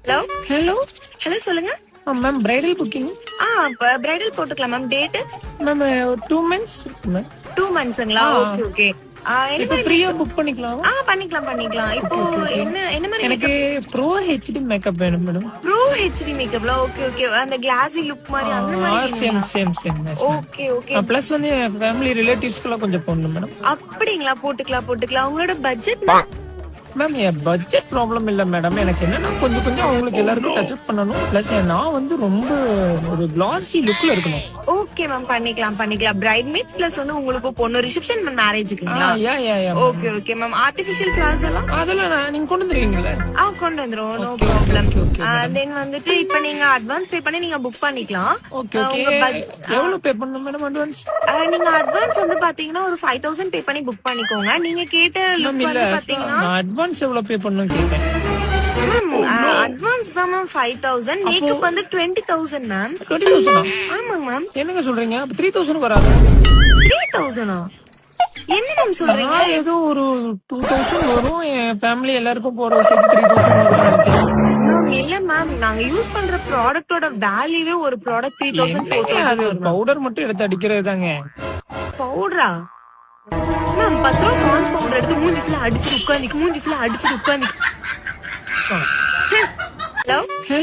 Hello hello hello சொல்லுங்க. Ma'am bridal booking bridal போட்டுக்கலாம் ma'am. Date ma'am 2 months ma'am 2 monthsங்களா? ஆ. Okay okay. என்ன இப்போ மாதிரி ப்ரீயா புக் பண்ணிக்கலாம். பண்ணிக்கலாம். இப்போ ஓகே ஓகே என்ன மாதிரி எனக்கு ப்ரோ ஹெச்டி மேக்கப் வேணும் மேடம். ப்ரோ ஹெச்டி மேக்கப்ல? Okay okay. அந்த கிளாஸி லுக் மாதிரி அந்த மாதிரி சேம் வேணுங்களா? Same same okay okay. Plus வந்து என் ஃபேமிலி ரிலேட்டிவ்ஸ்க்குலாம் கொஞ்சம் போடணும் மேடம். அப்படிங்களா? போட்டுக்கலாம். உங்களோட பட்ஜெட் மேம் என் பட்ஜெட் ப்ராப்ளம் இல்ல மேடம். எனக்கு என்னன்னா கொஞ்சம் கொஞ்சம் அவங்களுக்கு எல்லாருக்கும் டச் அப் பண்ணணும். ப்ளஸ் நான் வந்து ரொம்ப ஒரு கிளாசி லுக்ல இருக்கணும். Okay ma'am. பண்ணிக்கலாம். பிரைட் மேட்ஸ் பிளஸ் வந்து உங்களுக்கு பொண்ணு ரிசப்ஷன் மேரேஜுக்குங்களா? Yeah okay okay ma'am. Artificial flowers எல்லாம் அதெல்லாம் நீங்க கொண்டு வந்துருவீங்களா? கொண்டு வந்துரும். No Okay, problem. okay, okay, madam. Then வந்துட்டு இப்ப நீங்க அட்வான்ஸ் பே பண்ணி நீங்க புக் பண்ணிக்கலாம். ஓகே ஓகே எவ்வளவு பே பண்ணணும் மேடம் அட்வான்ஸ்? நீங்க அட்வான்ஸ் வந்து பாத்தீங்கன்னா ஒரு 5000 பே பண்ணி புக் பண்ணிக்கோங்க. நீங்க கேட்ட மேம் லுக் இல்ல வந்து பாத்தீங்கன்னா நான் அட்வான்ஸ் எவ்வளவு பே பண்ணணும் கேட்டேன். மேம் அட்வான்ஸ் தான் மேம் 5000. மேக்கப் வந்து 20000 மேம். 20,000 ஆமாங்க மேம். என்னங்க சொல்றீங்க? அப்ப 3,000 வராது. 3000 என்ன மேம் சொல்றீங்க? நான் ஏதோ ஒரு 2,000 வரும். என் ஃபேமிலி எல்லாருக்கும் போற சேர்த்து 3,000 வரும் நினைச்சேன். மேம் இல்ல மேம், நாங்க யூஸ் பண்ற ப்ராடக்ட்டோட வேல்யூவே ஒரு ப்ராடக்ட் 3000 என்னங்க அது 4000 பவுடர் மட்டும் எடுத்து அடிக்கிறது தாங்க. பவுடரா? மேம் 10 ரூபா பான்ஸ் பவுடர் எடுத்து மூஞ்சி ஃபுல்லா அடிச்சு உட்கார்ந்து. Hello hello